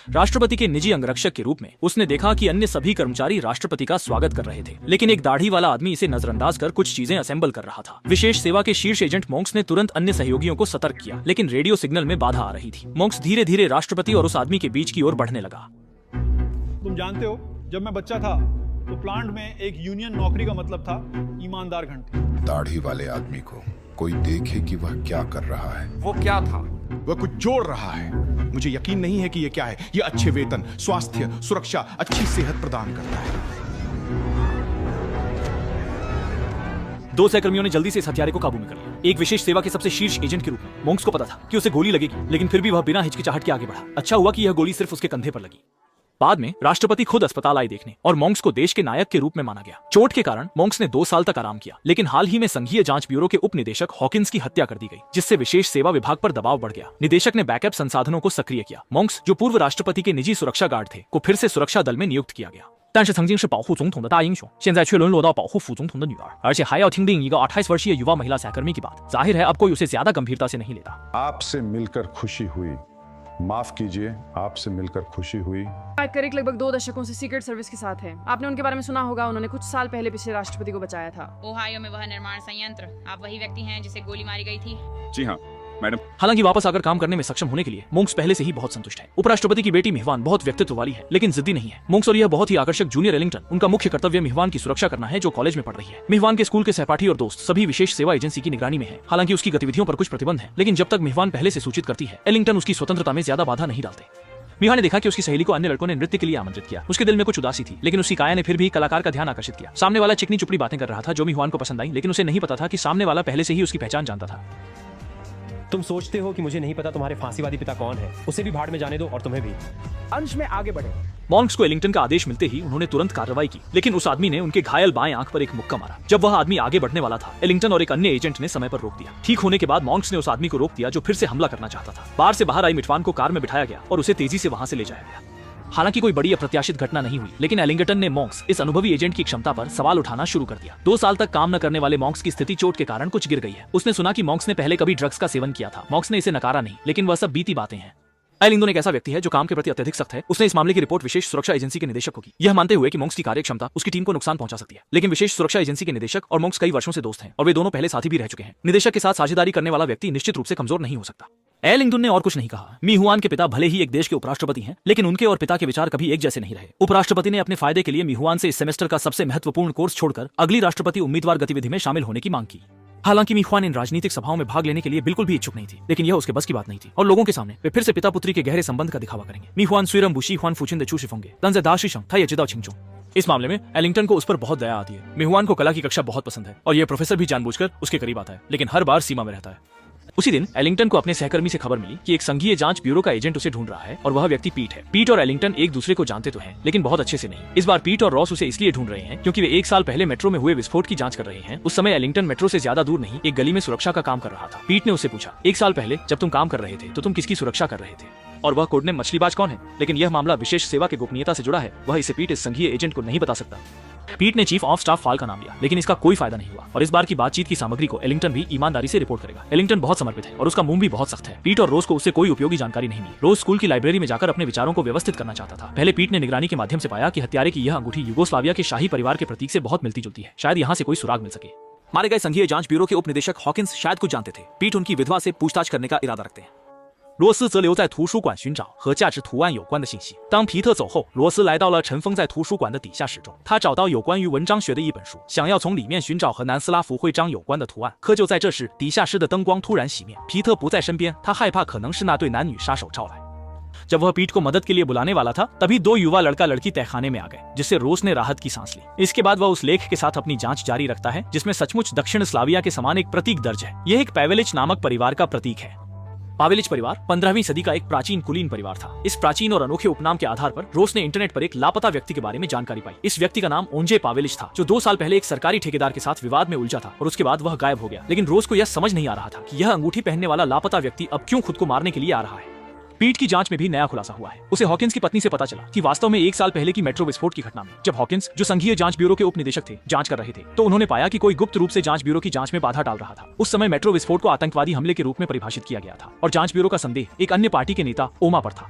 राष्ट्रपति के निजी अंगरक्षक के रूप में उसने देखा कि अन्य सभी कर्मचारी राष्ट्रपति का स्वागत कर रहे थे, लेकिन एक दाढ़ी वाला आदमी इसे नजरअंदाज कर कुछ चीजें असेंबल कर रहा था। विशेष सेवा के शीर्ष एजेंट मोंक्स ने तुरंत अन्य सहयोगियों को सतर्क किया, लेकिन रेडियो सिग्नल में बाधा आ रही थी। मोंक्स धीरे धीरे राष्ट्रपति और उस आदमी के बीच की ओर बढ़ने लगा। तुम जानते हो, जब मैं बच्चा था तो प्लांट में एक यूनियन नौकरी का मतलब था ईमानदार घंटे। दाढ़ी वाले आदमी को कोई देखे कि वह क्या कर रहा है। वो क्या था? वह कुछ जोड़ रहा है। मुझे यकीन नहीं है कि यह क्या है। यह अच्छे वेतन, स्वास्थ्य, सुरक्षा, अच्छी सेहत प्रदान करता है। 2 सहकर्मियों ने जल्दी से इस हत्यारे को काबू में कर लिया। एक विशेष सेवा के सबसे शीर्ष एजेंट के रूप में मोंक्स को पता था कि उसे गोली लगेगी, लेकिन फिर भी वह बिना हिचकिचाहट के आगे बढ़ा। अच्छा हुआ कि यह गोली सिर्फ उसके कंधे पर लगी। बाद में राष्ट्रपति खुद अस्पताल आए देखने और मोंक्स को देश के नायक के रूप में माना गया। चोट के कारण मोंक्स ने 2 साल तक आराम किया, लेकिन हाल ही में संघीय जांच ब्यूरो के उप निदेशक हॉकिंस की हत्या कर दी गई, जिससे विशेष सेवा विभाग पर दबाव बढ़ गया। निदेशक ने बैकअप संसाधनों को सक्रिय किया। मोंक्स, जो पूर्व राष्ट्रपति के निजी सुरक्षा गार्ड थे, को फिर से सुरक्षा दल में नियुक्त किया गया। 但是曾经是保护总统的大英雄，现在却沦落到保护副总统的女儿，而且还要听另一个28 वर्षीय युवा महिला सहकर्मी की बात। जाहिर है अब कोई उसे ज्यादा गंभीरता से नहीं लेता। आपसे मिलकर खुशी हुई, माफ कीजिए, आपसे मिलकर खुशी हुई। करिक लगभग 2 दशकों से सीक्रेट सर्विस के साथ है। आपने उनके बारे में सुना होगा, उन्होंने कुछ साल पहले पिछले राष्ट्रपति को बचाया था। ओहायो में वह निर्माण संयंत्र, आप वही व्यक्ति हैं जिसे गोली मारी गई थी? जी हाँ मैडम। हालांकि वापस आकर काम करने में सक्षम होने के लिए मोंक्स पहले से ही बहुत संतुष्ट है। उपराष्ट्रपति की बेटी मिहवान बहुत व्यक्तित्व वाली है, लेकिन जिद्दी नहीं है। मोंक्स और यह बहुत ही आकर्षक जूनियर एलिंगटन, उनका मुख्य कर्तव्य मिहवान की सुरक्षा करना है, जो कॉलेज में पढ़ रही है। मिहवान के स्कूल के सहपाठी और दोस्त सभी विशेष सेवा एजेंसी की निगरानी में है। हालांकि उसकी गतिविधियों पर कुछ प्रतिबंध है, लेकिन जब तक मिहवान पहले से सूचित करती है, एलिंगटन उसकी स्वतंत्रता में ज्यादा बाधा नहीं डालते। मिहा ने देखा कि उसकी सहेली को अन्य लड़कों ने नृत्य के लिए आमंत्रित किया। उसके दिल में कुछ उदासी थी, लेकिन उसकी काया ने फिर भी कलाकार का ध्यान आकर्षित किया। सामने वाला चिकनी चुपड़ी बातें कर रहा था जो मिहवान को पसंद आई, लेकिन उसे नहीं पता था कि सामने वाला पहले से ही उसकी पहचान जानता था। तुम सोचते हो कि मुझे नहीं पता तुम्हारे फांसीवादी पिता कौन है? उसे भी भाड़ में जाने दो और तुम्हें भी। अंश में आगे बढ़े। मोंक्स को एलिंगटन का आदेश मिलते ही उन्होंने तुरंत कार्रवाई की, लेकिन उस आदमी ने उनके घायल बाएं आंख पर एक मुक्का मारा। जब वह आदमी आगे बढ़ने वाला था, एलिंगटन और एक अन्य एजेंट ने समय पर रोक दिया। ठीक होने के बाद मोंक्स ने उस आदमी को रोक दिया जो फिर से हमला करना चाहता था। बार से बाहर आई मिटवान को कार में बिठाया गया और उसे तेजी से वहां से ले जाया गया। हालांकि कोई बड़ी अप्रत्याशित घटना नहीं हुई, लेकिन एलिंगटन ने मोंक्स, इस अनुभवी एजेंट की क्षमता पर सवाल उठाना शुरू कर दिया। 2 साल तक काम न करने वाले मोंक्स की स्थिति चोट के कारण कुछ गिर गई है। उसने सुना कि मोंक्स ने पहले कभी ड्रग्स का सेवन किया था। मोंक्स ने इसे नकारा नहीं, लेकिन वह सब बीती बातें हैं। एलिंगटन एक ऐसा व्यक्ति है जो काम के प्रति अत्यधिक सख्त है। उसने इस मामले की रिपोर्ट विशेष सुरक्षा एजेंसी के निदेशक को की, यह मानते हुए कि मोंक्स की कार्यक्षमता उसकी टीम को नुकसान पहुंचा सकती है। लेकिन विशेष सुरक्षा एजेंसी के निदेशक और मोंक्स कई वर्षों से दोस्त हैं और वे दोनों पहले साथी भी रह चुके हैं। निदेशक के साथ साझेदारी करने वाला व्यक्ति निश्चित रूप से कमजोर नहीं हो सकता। एलिंगटन ने और कुछ नहीं कहा। मिहुआन के पिता भले ही एक देश के उपराष्ट्रपति हैं, लेकिन उनके और पिता के विचार कभी एक जैसे नहीं रहे। उपराष्ट्रपति ने अपने फायदे के लिए मिहुआन से इस सेमेस्टर का सबसे महत्वपूर्ण कोर्स छोड़कर अगली राष्ट्रपति उम्मीदवार गतिविधि में शामिल होने की मांग की। हालांकि मिहुआन इन राजनीतिक सभाओं में भाग लेने के लिए बिल्कुल भी इच्छुक नहीं थी, लेकिन यह उसके बस की बात नहीं थी और लोगों के सामने वे फिर से पिता पुत्री के गहरे संबंध का दिखावा करेंगे। मिहुआन स्वीरम बुशी हुआन फुचिन देचू शिफोंगे तंजे दाशिशं था यजिदाओ छिंचो। इस मामले में एलिंगटन को उस पर बहुत दया आती है। मिहुआन को कला की कक्षा बहुत पसंद है और यह प्रोफेसर भी जानबूझकर उसके करीब आता है, लेकिन हर बार सीमा में रहता है। उसी दिन एलिंगटन को अपने सहकर्मी से खबर मिली कि एक संघीय जांच ब्यूरो का एजेंट उसे ढूंढ रहा है और वह व्यक्ति पीट है। पीट और एलिंगटन एक दूसरे को जानते तो हैं, लेकिन बहुत अच्छे से नहीं। इस बार पीट और रॉस उसे इसलिए ढूंढ रहे हैं क्योंकि वे 1 साल पहले मेट्रो में हुए विस्फोट की जांच कर रहे हैं। उस समय एलिंगटन मेट्रो से ज्यादा दूर नहीं एक गली में सुरक्षा का काम कर रहा था। पीट ने उससे पूछा, 1 साल पहले जब तुम काम कर रहे थे तो तुम किसकी सुरक्षा कर रहे थे? और वह कोडनेम मछलीबाज कौन है? लेकिन यह मामला विशेष सेवा के गोपनीयता से जुड़ा है, वह इसे पीट इस संघीय एजेंट को नहीं बता सकता। पीट ने चीफ ऑफ स्टाफ फाल का नाम लिया, लेकिन इसका कोई फायदा नहीं हुआ और इस बार की बातचीत की सामग्री को एलिंगटन भी ईमानदारी से रिपोर्ट करेगा। एलिंगटन बहुत समर्पित है और उसका मुंह भी बहुत सख्त है। पीट और रोज को उससे कोई उपयोगी जानकारी नहीं मिली। रोज स्कूल की लाइब्रेरी में जाकर अपने विचारों को व्यवस्थित करना चाहता था। पहले पीट ने निगरानी के माध्यम से पाया कि हत्यारे की यह अंगूठी यूगोस्लाविया के शाही परिवार के प्रतीक से बहुत मिलती जुलती है। शायद यहाँ से कोई सुराग मिल सके। मारे गए संघीय जांच ब्यूरो के उप निदेशक हॉकिंस शायद कुछ जानते थे। पीट उनकी विधवा से पूछताछ करने का इरादा रखते हैं।罗斯则留在图书馆寻找和价值图案有关的信息。当皮特走后，罗斯来到了尘封在图书馆的底下室中。他找到有关于文章学的一本书，想要从里面寻找和南斯拉夫徽章有关的图案。可就在这时，底下室的灯光突然熄灭，皮特不在身边，他害怕可能是那对男女杀手招来。जब वह पीट को मदद के लिए बुलाने वाला था, तभी 2 युवा लड़का लड़की तहखाने में आ गए, जिससे रोस ने राहत की सांस ली। इसके बाद वह उस लेख के साथ अपनी जांच जारी रखता है, जिसमें सचमुच दक्षिण स्लाविया के समान एक प्रतीक दर्ज है। यह एक पावेलिच नामक परिवार का प्रतीक है। पावेलिच परिवार 15वीं सदी का एक प्राचीन कुलीन परिवार था। इस प्राचीन और अनोखे उपनाम के आधार पर रोस ने इंटरनेट पर एक लापता व्यक्ति के बारे में जानकारी पाई। इस व्यक्ति का नाम ओंजे पावेलिच था, जो 2 साल पहले एक सरकारी ठेकेदार के साथ विवाद में उलझा था और उसके बाद वह गायब हो गया। लेकिन रोस को यह समझ नहीं आ रहा था कि यह अंगूठी पहनने वाला लापता व्यक्ति अब क्यों खुद को मारने के लिए आ रहा है। पीट की जांच में भी नया खुलासा हुआ है। उसे हॉकिंस की पत्नी से पता चला कि वास्तव में 1 साल पहले की मेट्रो विस्फोट की घटना में जब हॉकिंस, जो संघीय जांच ब्यूरो के उप निदेशक थे, जांच कर रहे थे, तो उन्होंने पाया कि कोई गुप्त रूप से जांच ब्यूरो की जांच में बाधा डाल रहा था। उस समय मेट्रो विस्फोट को आतंकवादी हमले के रूप में परिभाषित किया गया था और जांच ब्यूरो का संदेह एक अन्य पार्टी के नेता ओमा पर था।